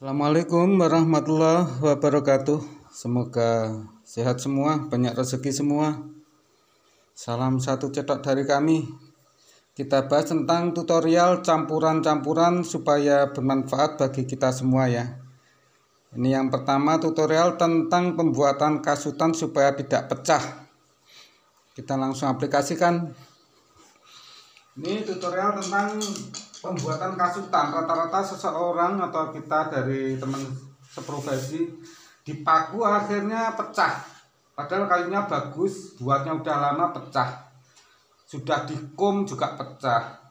Assalamualaikum warahmatullahi wabarakatuh. Semoga sehat semua, banyak rezeki semua. Salam satu cetok dari kami. Kita bahas tentang tutorial campuran-campuran supaya bermanfaat bagi kita semua ya. Ini yang pertama, tutorial tentang pembuatan kasutan supaya tidak pecah. Kita langsung aplikasikan. Ini tutorial tentang pembuatan kasutan. Rata-rata seseorang atau kita dari teman seprofesi dipaku akhirnya pecah, padahal kayunya bagus, buatnya udah lama pecah, sudah dikum juga pecah.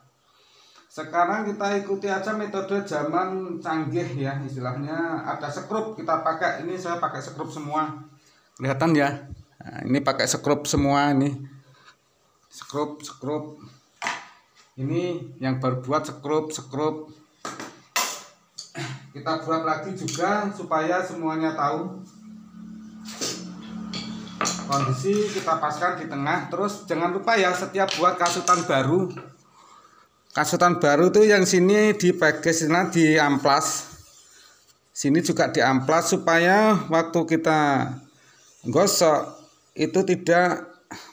Sekarang kita ikuti aja metode zaman canggih ya, istilahnya ada sekrup kita pakai. Ini saya pakai sekrup semua, kelihatan ya. Nah, ini pakai sekrup semua, ini sekrup. Ini yang baru buat sekrup. Kita buat lagi juga supaya semuanya tahu. Kondisi kita paskan di tengah. Terus jangan lupa ya, setiap buat kasutan baru tuh yang sini dipeges, di amplas. Sini juga diamplas supaya waktu kita gosok itu tidak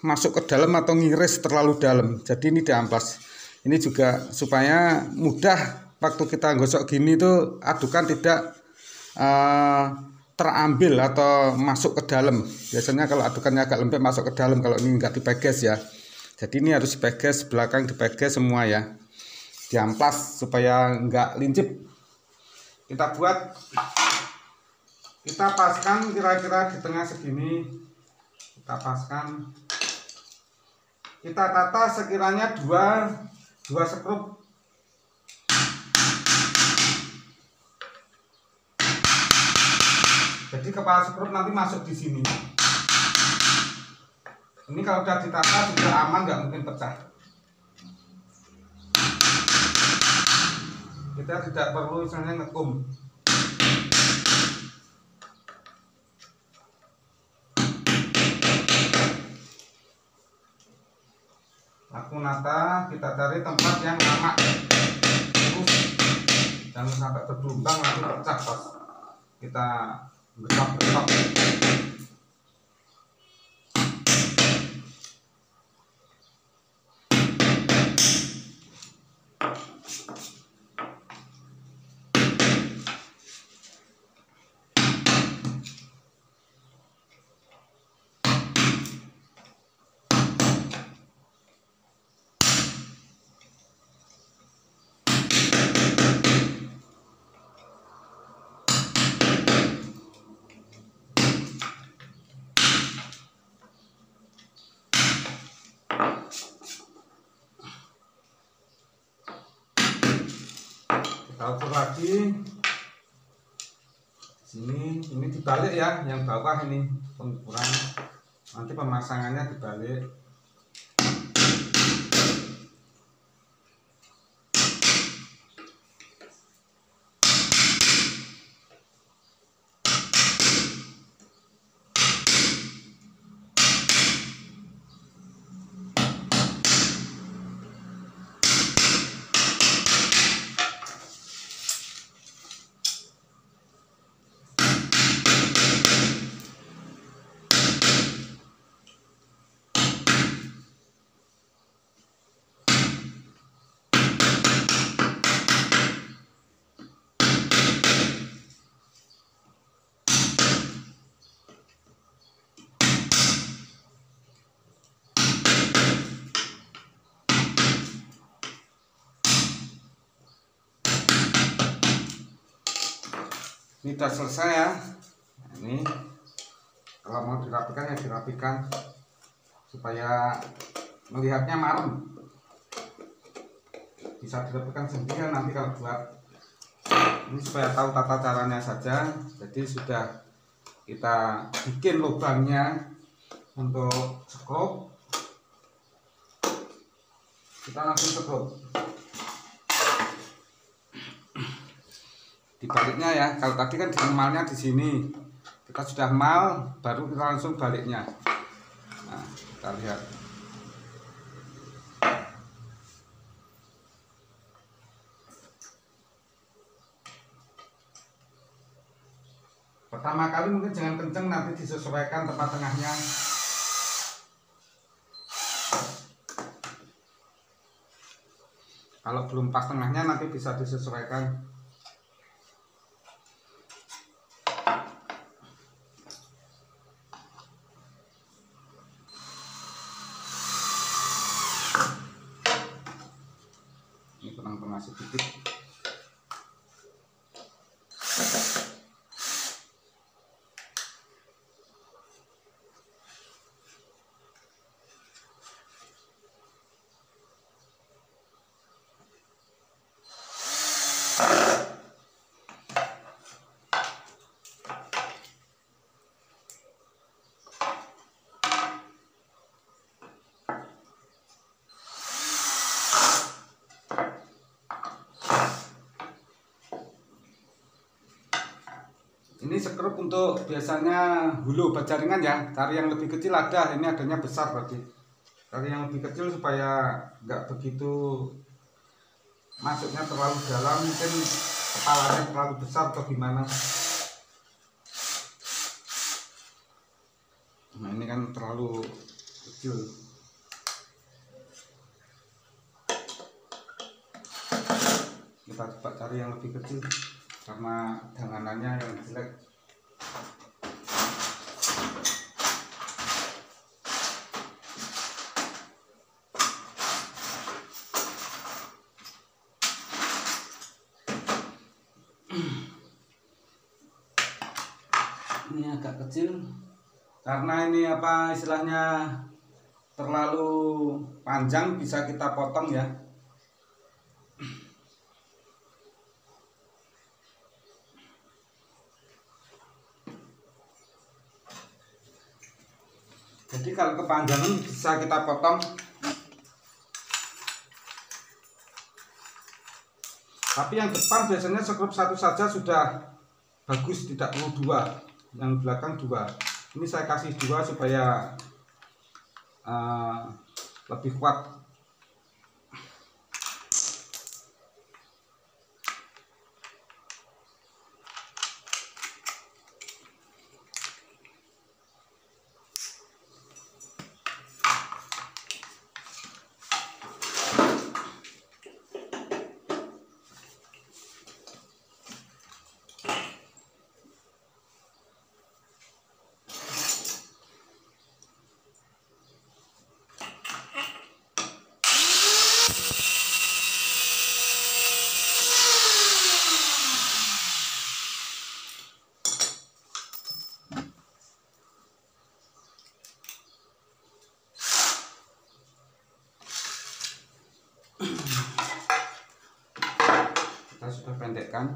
masuk ke dalam atau ngiris terlalu dalam. Jadi ini diamplas. Ini juga supaya mudah waktu kita gosok gini tuh adukan tidak terambil atau masuk ke dalam. Biasanya kalau adukannya agak lembek masuk ke dalam, kalau ini enggak dipeges ya. Jadi ini harus dipeges, belakang dipeges semua ya. Diamplas supaya enggak lincip. Kita paskan kira-kira di tengah segini. Kita paskan. Kita tata sekiranya dua sekrup. Jadi kepala sekrup nanti masuk di sini. Ini kalau udah ditata sudah aman, nggak mungkin pecah. Kita tidak perlu misalnya ngekum. Aku nata, kita cari tempat yang lama. Terus jangan sampai bergelombang nanti pecah pas kita gesok. Kita ukur lagi sini, ini dibalik ya, yang bawah ini pengukuran, nanti pemasangannya dibalik. Ini sudah selesai ya. Nah, ini kalau mau dirapikan ya dirapikan supaya melihatnya marem. Bisa dirapikan sendiri nanti kalau buat. Ini supaya tahu tata caranya saja. Jadi sudah kita bikin lubangnya untuk sekrup. Kita langsung sekrup. Dibaliknya ya, kalau tadi kan emalnya di sini, kita sudah mal, baru kita langsung baliknya. Nah, kita lihat. Pertama kali mungkin jangan kenceng, nanti disesuaikan tempat tengahnya. Kalau belum pas tengahnya nanti bisa disesuaikan. Ini kurang panas sedikit. Ini sekrup untuk biasanya hulu bajaringan ya. Cari yang lebih kecil ada, ini adanya besar berarti. Cari yang lebih kecil supaya nggak begitu masuknya terlalu dalam, mungkin kepalanya terlalu besar atau gimana. Nah ini kan terlalu kecil. Kita coba cari yang lebih kecil karena danganannya yang jelek. Ini agak kecil karena ini apa istilahnya terlalu panjang, bisa kita potong ya. Jadi kalau kepanjangan bisa kita potong. Tapi yang depan biasanya sekrup satu saja sudah bagus, tidak perlu dua. Yang belakang dua. Ini saya kasih dua supaya lebih kuat. Kita sudah pendekkan.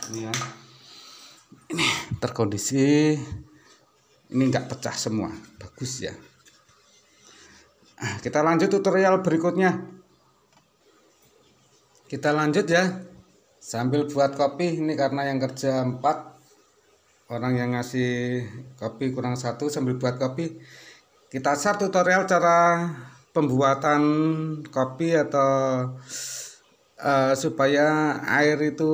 Ini ya, ini terkondisi, ini enggak pecah semua, bagus ya. Kita lanjut tutorial berikutnya. Kita lanjut ya, sambil buat kopi. Ini karena yang kerja 4 orang, yang ngasih kopi kurang 1, sambil buat kopi. Kita share tutorial cara pembuatan kopi atau supaya air itu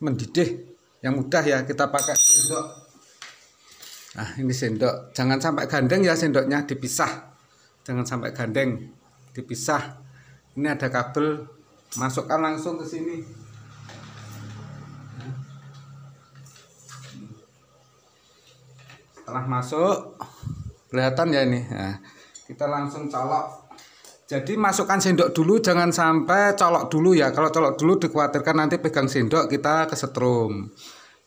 mendidih yang mudah ya. Kita pakai sendok. Nah ini sendok, jangan sampai gandeng ya, sendoknya dipisah, jangan sampai gandeng, dipisah. Ini ada kabel, masukkan langsung ke sini. Setelah masuk, kelihatan ya ini. Nah, kita langsung colok. Jadi masukkan sendok dulu, jangan sampai colok dulu ya. Kalau colok dulu dikhawatirkan nanti pegang sendok kita kesetrum.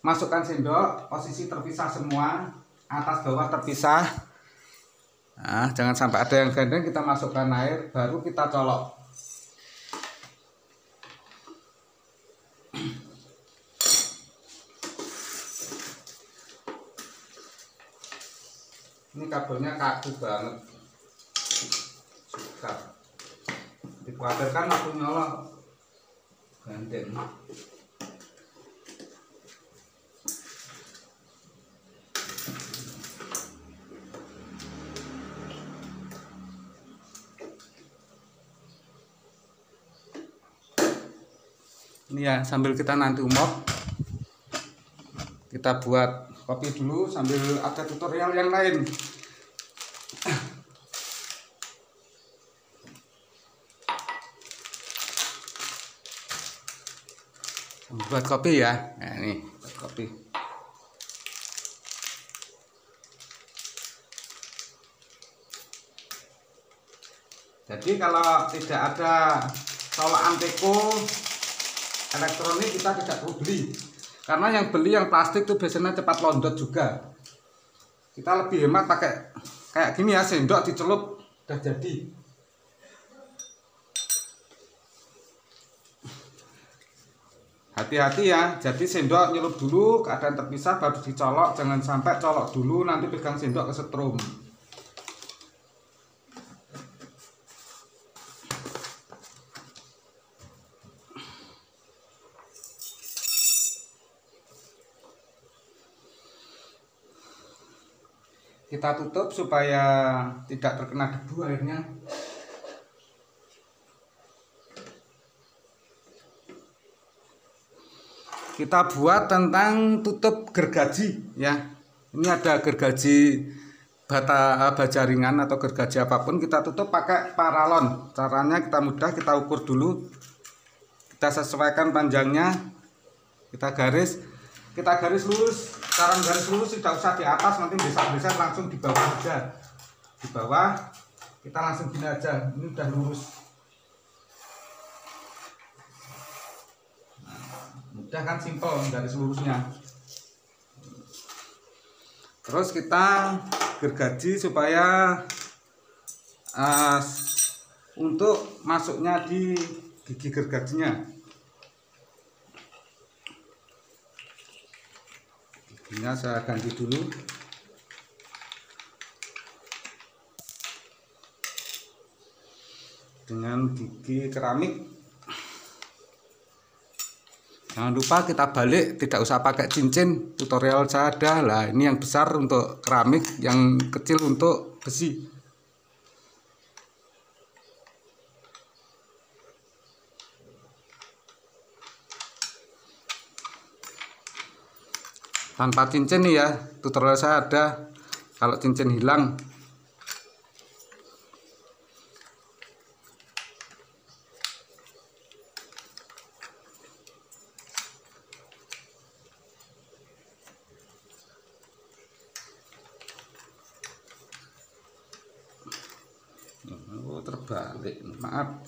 Masukkan sendok, posisi terpisah semua, atas bawah terpisah. Nah, jangan sampai ada yang gandeng. Kita masukkan air, baru kita colok. Ini kabelnya kaku banget, suka dikhawatirkan aku nyolok gandeng. Ini ya, sambil kita nanti umop, kita buat kopi dulu sambil ada tutorial yang lain. Buat kopi ya. Nah, ini buat kopi. Jadi kalau tidak ada colokan teko elektronik kita tidak perlu beli, karena yang beli yang plastik itu biasanya cepat londot juga. Kita lebih hemat pakai kayak gini ya, sendok dicelup udah jadi. Hati-hati ya, jadi sendok nyelup dulu keadaan terpisah baru dicolok, jangan sampai colok dulu nanti pegang sendok kesetrum. Kita tutup supaya tidak terkena debu airnya. Kita buat tentang tutup gergaji ya. Ini ada gergaji baja ringan atau gergaji apapun, kita tutup pakai paralon. Caranya kita mudah, kita ukur dulu. Kita sesuaikan panjangnya. Kita garis lurus. Cara garis lurus tidak usah di atas, nanti bisa langsung di bawah aja. Di bawah kita langsung gini aja, ini udah lurus. Mudah kan, simple garis lurusnya. Terus kita gergaji supaya untuk masuknya di gigi gergajinya. Giginya saya ganti dulu. Dengan gigi keramik. Jangan lupa kita balik, tidak usah pakai cincin, tutorial saya ada lah. Ini yang besar untuk keramik, yang kecil untuk besi. Tanpa cincin nih ya, tutorial saya ada. Kalau cincin hilang, oh terbalik, maaf.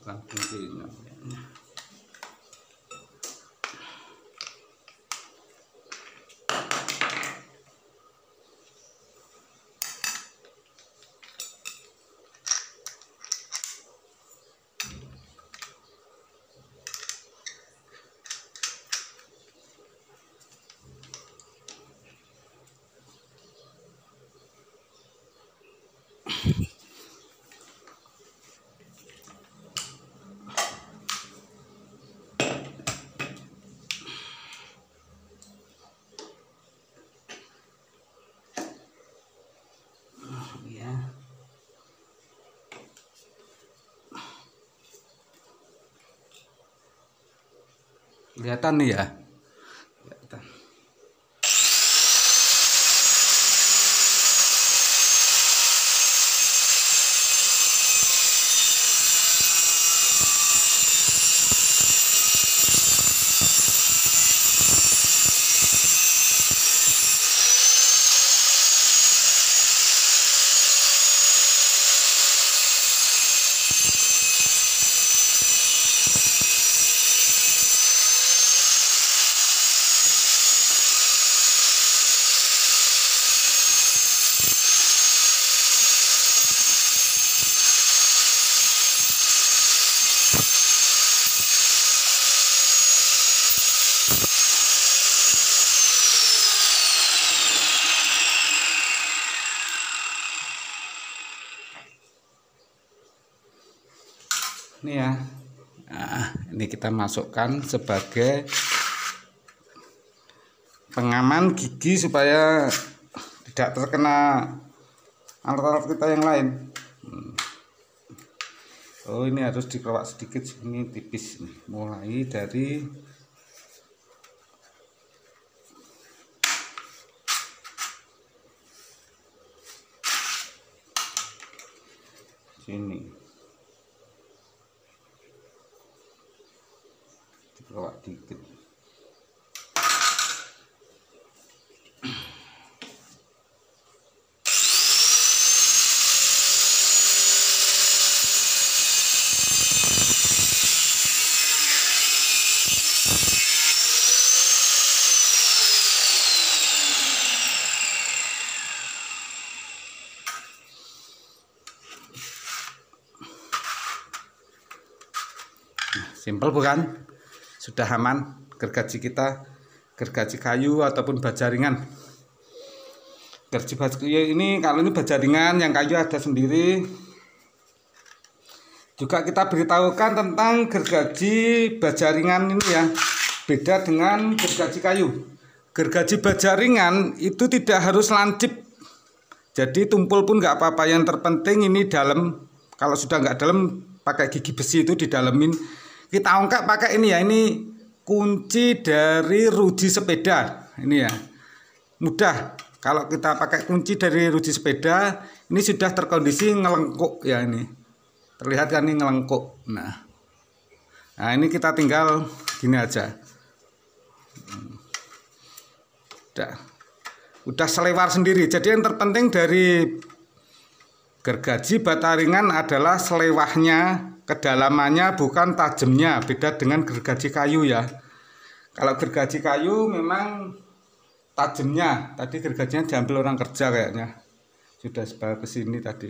Bukan kuncinya. Kelihatan nih ya. Kelihatan. Nih ya, Nah, ini kita masukkan sebagai pengaman gigi supaya tidak terkena alat-alat kita yang lain. Oh, ini harus dikeluak sedikit, ini tipis nih. Mulai dari sini, dikeluak dikit. Simpel bukan? Sudah aman gergaji kita, gergaji kayu ataupun baja ringan. Gergaji kayu ini, kalau ini baja ringan, yang kayu ada sendiri. Juga kita beritahukan tentang gergaji baja ringan ini ya, beda dengan gergaji kayu. Gergaji baja ringan itu tidak harus lancip, jadi tumpul pun nggak apa-apa. Yang terpenting ini dalam. Kalau sudah nggak dalam, pakai gigi besi itu didalemin. Kita ongkap pakai ini ya, ini kunci dari rudi sepeda. Ini ya, mudah. Kalau kita pakai kunci dari rudi sepeda, ini sudah terkondisi ngelengkuk ya, ini terlihat kan, ini ngelengkuk. Nah ini kita tinggal gini aja. Udah selewar sendiri. Jadi yang terpenting dari gergaji bata ringan adalah selewahnya, kedalamannya, bukan tajamnya. Beda dengan gergaji kayu ya. Kalau gergaji kayu memang tajamnya. Tadi gergajinya diambil orang kerja kayaknya. Sudah sebelah ke sini tadi.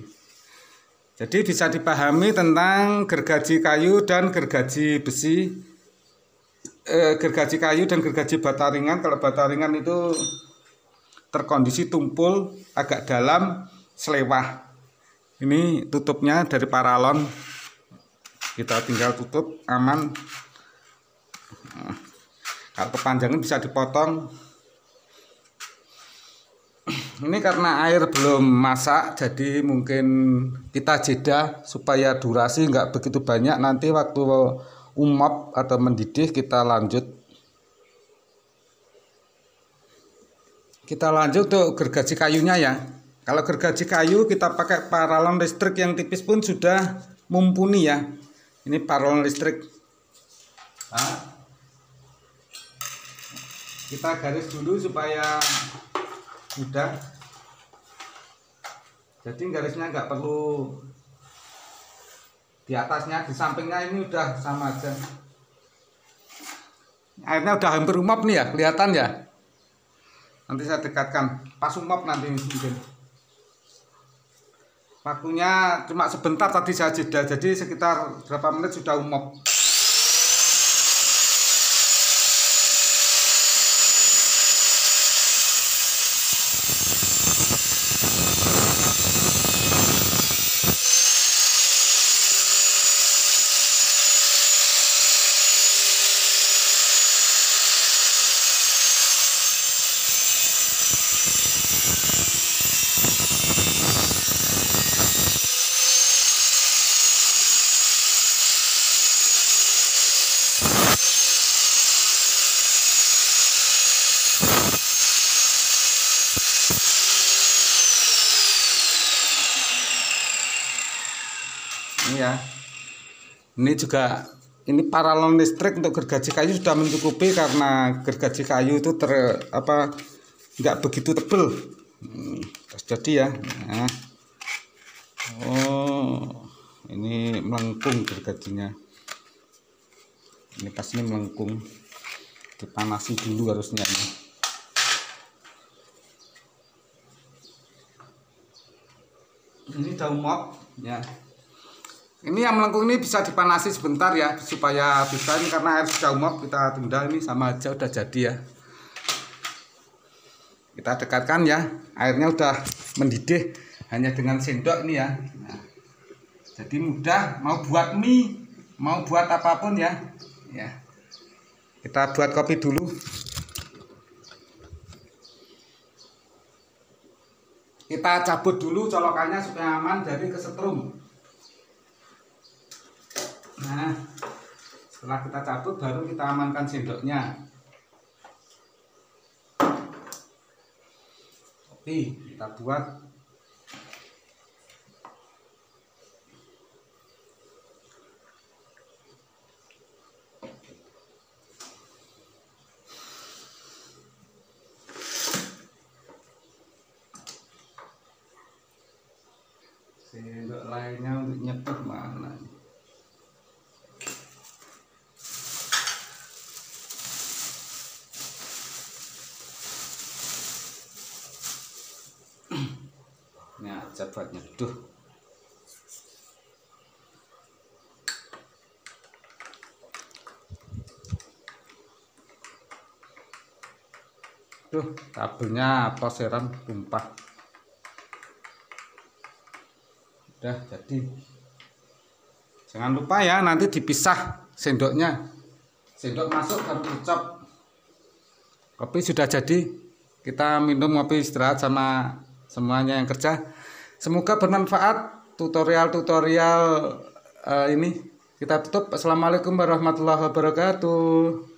Jadi bisa dipahami tentang gergaji kayu dan gergaji besi. Gergaji kayu dan gergaji bata ringan. Kalau bata ringan itu terkondisi tumpul, agak dalam, selewah. Ini tutupnya dari paralon, kita tinggal tutup, aman. Kalau kepanjangan bisa dipotong. Ini karena air belum masak, jadi mungkin kita jeda supaya durasi nggak begitu banyak. Nanti waktu umap atau mendidih kita lanjut. Kita lanjut untuk gergaji kayunya ya. Kalau gergaji kayu kita pakai paralon listrik yang tipis pun sudah mumpuni ya. Ini paralon listrik. Nah, kita garis dulu supaya mudah. Jadi garisnya nggak perlu di atasnya, di sampingnya ini udah sama aja. Airnya udah hampir umap nih ya, kelihatan ya. Nanti saya dekatkan pas umap nanti mungkin. Waktunya cuma sebentar tadi saya jeda, jadi sekitar berapa menit sudah umap. Ini ya, ini juga, ini paralon listrik untuk gergaji kayu sudah mencukupi karena gergaji kayu itu nggak begitu tebel. Jadi ya, nah. Oh, ini melengkung gergajinya. Ini pas ini melengkung, dipanasi dulu harusnya ini. Ini daun mop ya. Ini yang melengkung ini bisa dipanasi sebentar ya, supaya bisa, ini karena air sudah umap, kita tunda, ini sama aja udah jadi ya. Kita dekatkan ya, airnya udah mendidih hanya dengan sendok ini ya. Nah, jadi mudah, mau buat mie mau buat apapun ya. Kita buat kopi dulu. Kita cabut dulu colokannya supaya aman dari kesetrum. Nah, setelah kita cabut baru kita amankan sendoknya. Kopi kita buat. Sendok lainnya untuk nyetuh mana? Ini aja buat nyeduh. Tuh, tabelnya apa seram tumpah. Udah jadi. Jangan lupa ya, nanti dipisah sendoknya. Sendok masuk baru dicop. Kopi sudah jadi. Kita minum ngopi istirahat sama semuanya yang kerja. Semoga bermanfaat tutorial ini. Kita tutup. Assalamualaikum warahmatullahi wabarakatuh.